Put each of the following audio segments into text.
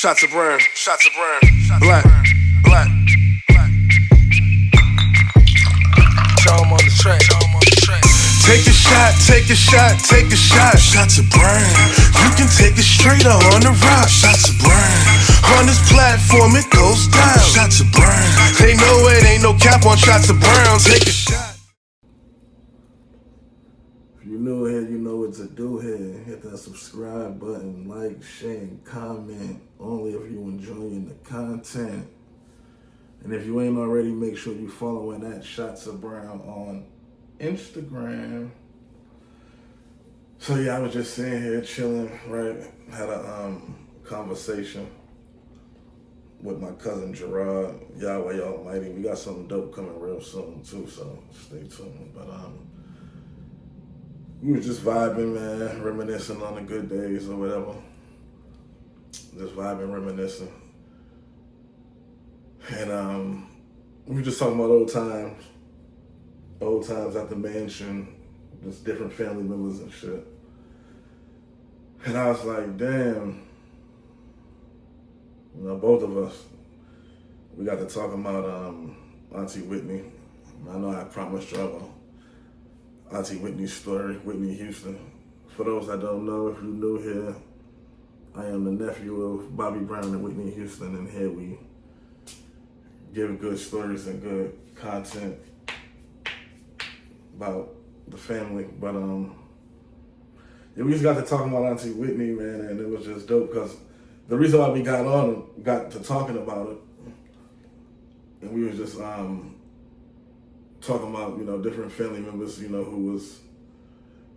Shots of Brown, shots of Brown, black, black. Show 'em on the track, show 'em on the track. Take a shot, take a shot, take a shot. Shots of Brown. You can take it straight or on the rock. Shots of Brown. On this platform, it goes down. Shots of Brown. They know it ain't no cap on Shots of Brown. Take a shot. If you're new here, you know what to do here. Hit that subscribe button, like, share, and comment. Only if you enjoying the content. And if you ain't already, make sure you following that Shots of Brown on Instagram. So yeah, I was just sitting here chilling, right? Had a conversation with my cousin Gerard. Yahweh Almighty. We got something dope coming real soon too, so stay tuned. But we was just vibing, man, reminiscing on the good days or whatever. Just vibing, reminiscing. And we were just talking about old times at the mansion, just different family members and shit. And I was like, damn, you know, both of us, we got to talking about Auntie Whitney. I know I promised y'all Auntie Whitney's story, Whitney Houston. For those that don't know, if you're new here, I am the nephew of Bobby Brown and Whitney Houston, and here we give good stories and good content about the family. But yeah, we just got to talking about Auntie Whitney, man, and it was just dope because the reason why we got to talking about it, and we was just talking about, you know, different family members, you know, who was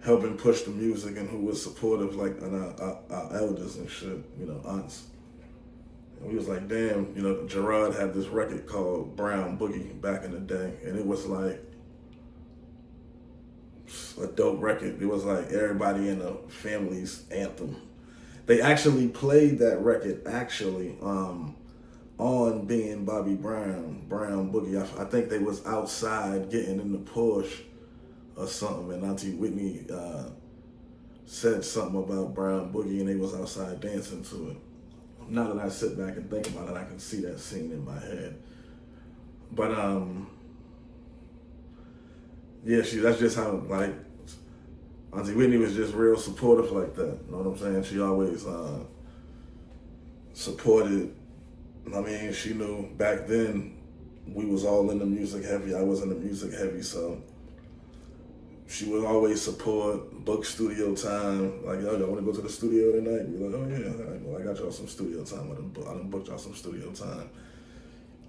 helping push the music and who was supportive, like our elders and shit, you know, aunts. And we was like, damn, you know, Gerard had this record called Brown Boogie back in the day, and it was like a dope record. It was like everybody in the family's anthem. They actually played that record on being Bobby Brown Boogie. I think they was outside getting in the Porsche or something, and Auntie Whitney said something about Brown Boogie, and they was outside dancing to it. Now that I sit back and think about it, I can see that scene in my head. But yeah, that's just how, like, Auntie Whitney was just real supportive like that. You know what I'm saying? She always supported. I mean, she knew back then we was all in the music heavy. I was in the music heavy, so she would always support, book studio time. Like, yo, y'all want to go to the studio tonight? We're like, oh yeah, all right, well, I got y'all some studio time. I done booked y'all some studio time.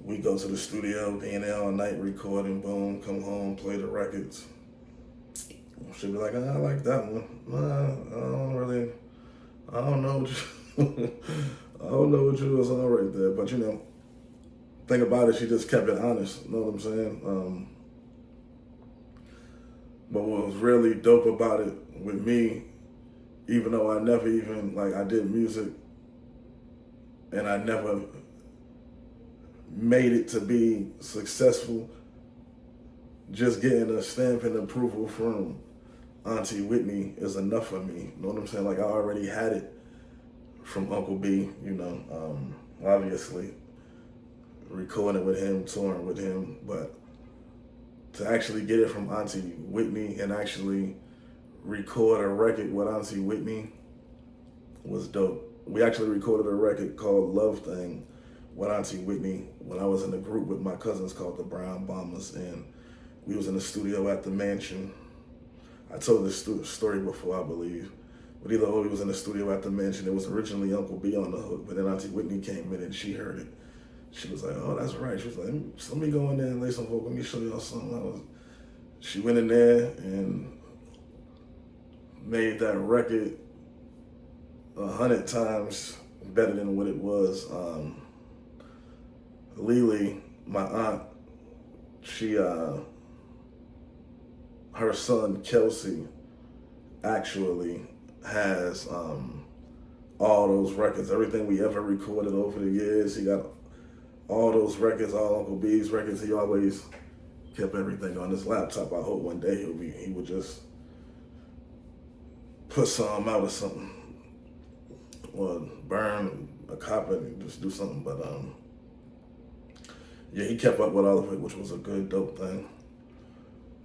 We go to the studio, being there all night, recording, boom, come home, play the records. She'd be like, I like that one. I don't know what you was on right there. But, you know, thing about it, she just kept it honest. You know what I'm saying? But what was really dope about it with me, even though I never even, like, I did music and I never made it to be successful, just getting a stamp and approval from Auntie Whitney is enough for me. You know what I'm saying? Like, I already had it from Uncle B, you know, obviously recording with him, touring with him, but to actually get it from Auntie Whitney and actually record a record with Auntie Whitney was dope. We actually recorded a record called Love Thing with Auntie Whitney when I was in a group with my cousins called the Brown Bombers, and we was in the studio at the mansion. I told this story before, I believe. But either way, we was in the studio at the mansion. It was originally Uncle B on the hook, but then Auntie Whitney came in and she heard it. She was like, oh, that's right. She was like, let me go in there and lay some vocal. Let me show y'all something. She went in there and made that record 100 times better than what it was. Lily, my aunt, she, her son, Kelsey, actually has all those records. Everything we ever recorded over the years, he got all those records, all Uncle B's records. He always kept everything on his laptop. I hope one day he would just put some out or something, or burn a cop it and just do something. But yeah, he kept up with all of it, which was a good, dope thing.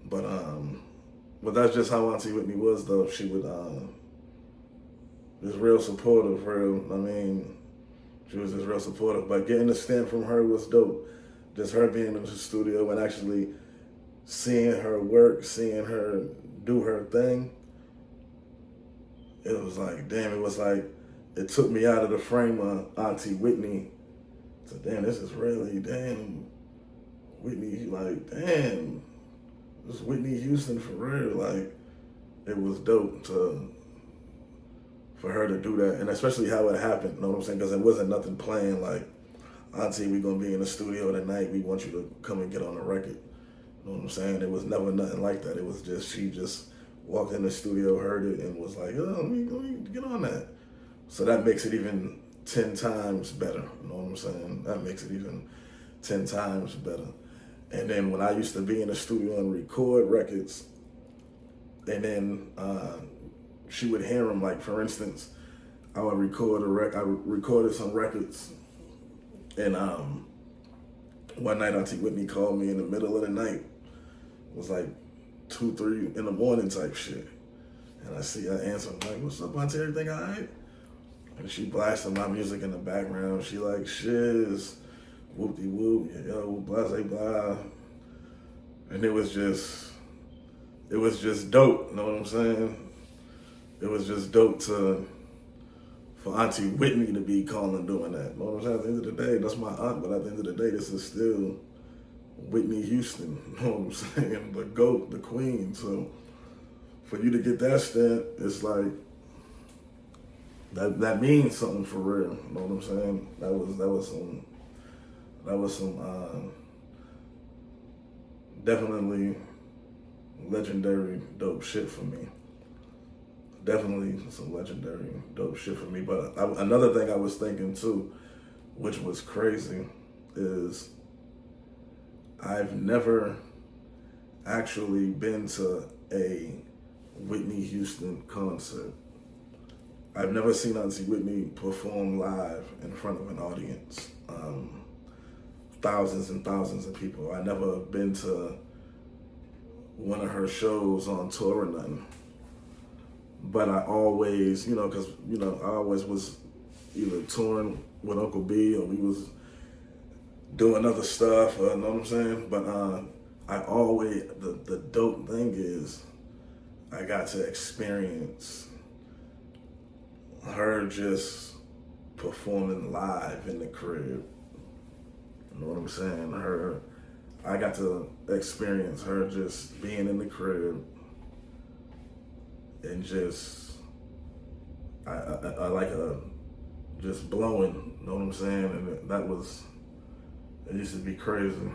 But that's just how Auntie Whitney was, though. She would just real supportive, she was just real supportive. But getting the stamp from her was dope. Just her being in the studio and actually seeing her work, seeing her do her thing. It was like, damn, it took me out of the frame of Auntie Whitney. So damn, this is really, damn, Whitney, like, damn, this is Whitney Houston for real. Like, it was dope for her to do that, and especially how it happened, you know what I'm saying? Because it wasn't nothing planned like, Auntie, we gonna be in the studio tonight, we want you to come and get on the record. You know what I'm saying? It was never nothing like that. It was just, she just walked in the studio, heard it, and was like, oh, let me get on that. So that makes it even 10 times better, you know what I'm saying? That makes it even 10 times better. And then when I used to be in the studio and record records, and then she would hear them, like for instance, I recorded some records, and one night Auntie Whitney called me in the middle of the night. It was like 2, 3 in the morning type shit. And I answer, I'm like, what's up, Auntie, everything all right? And she blasted my music in the background. She like, shiz, whoop-de-whoop, yo, blah, blah, blah. And it was just dope, you know what I'm saying? It was just dope for Auntie Whitney to be calling doing that. You know what I'm saying? At the end of the day, that's my aunt, but at the end of the day, this is still Whitney Houston, you know what I'm saying? The GOAT, the queen. So for you to get that stamp, it's like, that means something for real, you know what I'm saying? That was some definitely legendary dope shit for me. Definitely some legendary dope shit for me. But another thing I was thinking too, which was crazy, is I've never actually been to a Whitney Houston concert. I've never seen Auntie Whitney perform live in front of an audience. Thousands and thousands of people. I never been to one of her shows on tour or nothing. But I always, because, I always was either touring with Uncle B or we was doing other stuff, you know what I'm saying? But I always, the dope thing is I got to experience her just performing live in the crib. You know what I'm saying? I got to experience her just being in the crib and just, I like just blowing, you know what I'm saying? And it used to be crazy.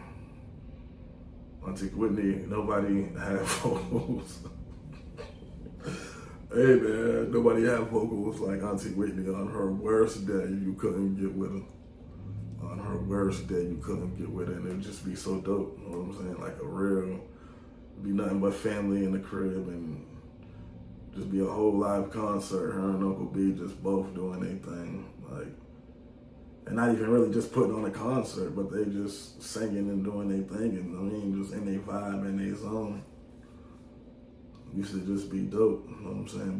Auntie Whitney, nobody had vocals. Hey man, nobody had vocals like Auntie Whitney. On her worst day, you couldn't get with her. On her worst day, you couldn't get with her, and it'd just be so dope, you know what I'm saying? Like be nothing but family in the crib, and just be a whole live concert, her and Uncle B just both doing their thing, like, and not even really just putting on a concert, but they just singing and doing their thing, and just in their vibe, in their zone. Used to just be dope, you know what I'm saying?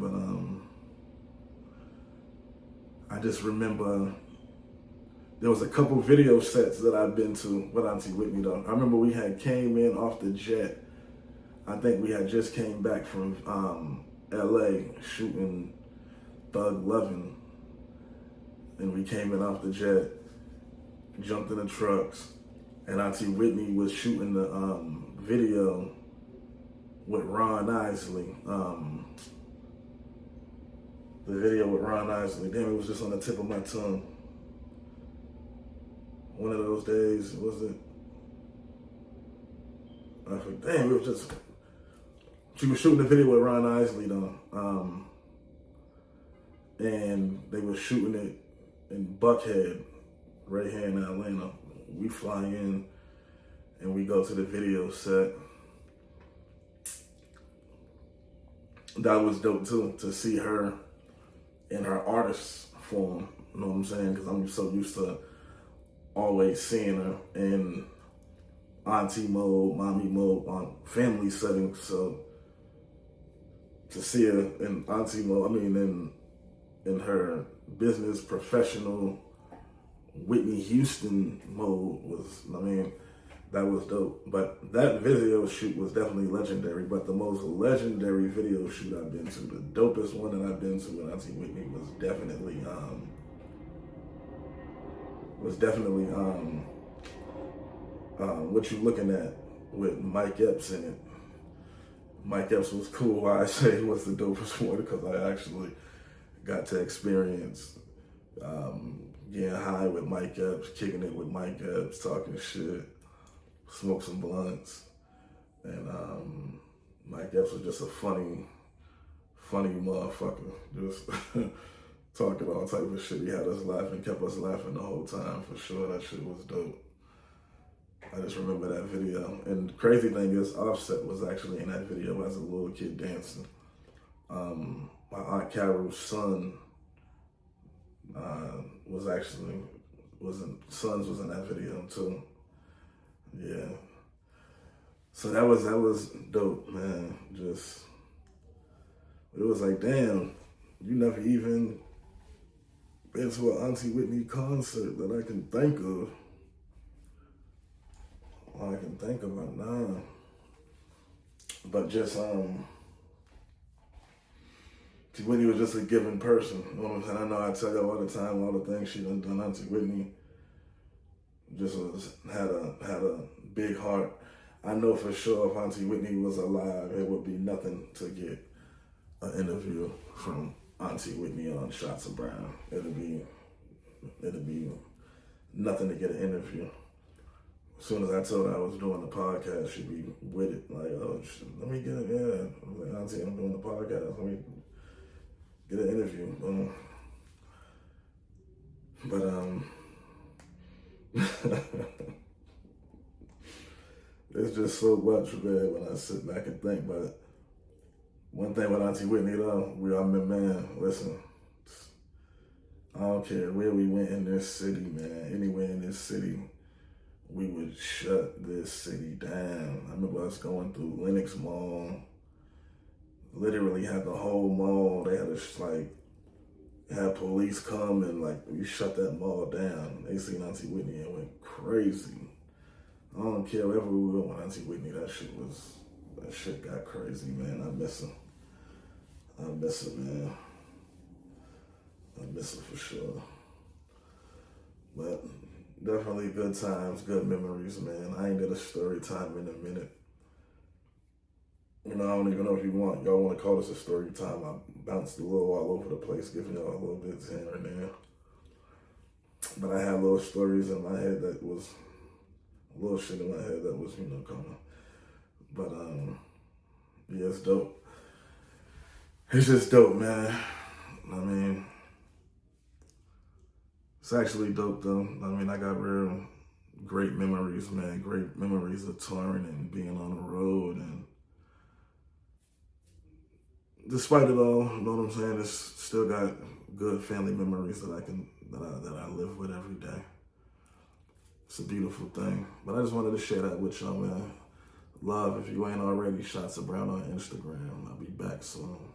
But I just remember there was a couple video sets that I've been to with Auntie Whitney though. I remember we had came in off the jet. I think we had just came back from LA shooting Thug Lovin', and we came in off the jet, jumped in the trucks, and Auntie Whitney was shooting the video with Ron Isley. The video with Ron Isley, damn, it was just on the tip of my tongue. One of those days, was it? I forget, damn, it was just, she was shooting the video with Ron Isley though. And they were shooting it in Buckhead, right here in Atlanta. We fly in and we go to the video set. That was dope too, to see her in her artist form, You know what I'm saying? Because I'm so used to always seeing her in auntie mode, mommy mode, on family settings. So to see her in auntie mode, in her business professional Whitney Houston mode that was dope. But that video shoot was definitely legendary. But the most legendary video shoot I've been to, the dopest one that I've been to with Auntie Whitney was definitely What You Looking At with Mike Epps in it. Mike Epps was cool. Why I say it was the dopest one, because I actually got to experience getting high with Mike Epps, kicking it with Mike Epps, talking shit, smoke some blunts. And Mike Epps was just a funny motherfucker. Just talking all type of shit. He had us laughing, kept us laughing the whole time, for sure. That shit was dope. I just remember that video. And the crazy thing is, Offset was actually in that video as a little kid dancing. My Aunt Carol's son was in that video too. Yeah. So that was dope, man. Just, it was like, damn, you never even been to an Auntie Whitney concert that I can think of. All I can think about now. But just, Whitney was just a giving person. You know what I'm saying? I know I tell you all the time, all the things she done. Auntie Whitney just had a big heart. I know for sure if Auntie Whitney was alive, it would be nothing to get an interview from Auntie Whitney on Shots of Brown. It'd be nothing to get an interview. As soon as I told her I was doing the podcast, she'd be with it. Like, oh, let me get it. Yeah, I was like, Auntie, I'm doing the podcast. Let me get an interview. It's just so much, man, when I sit back and think. But one thing with Auntie Whitney, though, man, listen, I don't care where we went in this city, man, anywhere in this city, we would shut this city down. I remember us going through Lenox Mall, literally had the whole mall. They had to have police come and we shut that mall down. They seen Auntie Whitney and went crazy. I don't care wherever we went with Auntie Whitney, that shit got crazy, man. I miss her, man. I miss her for sure. But definitely good times, good memories, man. I ain't did a story time in a minute. You know, I don't even know if y'all want to call this a story time. I bounced a little all over the place, giving y'all a little bits here and there. But I had little stories in my head that was, a little shit in my head that was, coming. But, yeah, it's dope. It's just dope, man. It's actually dope, though. I got real great memories, man. Great memories of touring and being on the road. And despite it all, you know what I'm saying? It's still got good family memories that I live with every day. It's a beautiful thing. But I just wanted to share that with y'all, man. Love, if you ain't already, Shots of Brown on Instagram. I'll be back soon.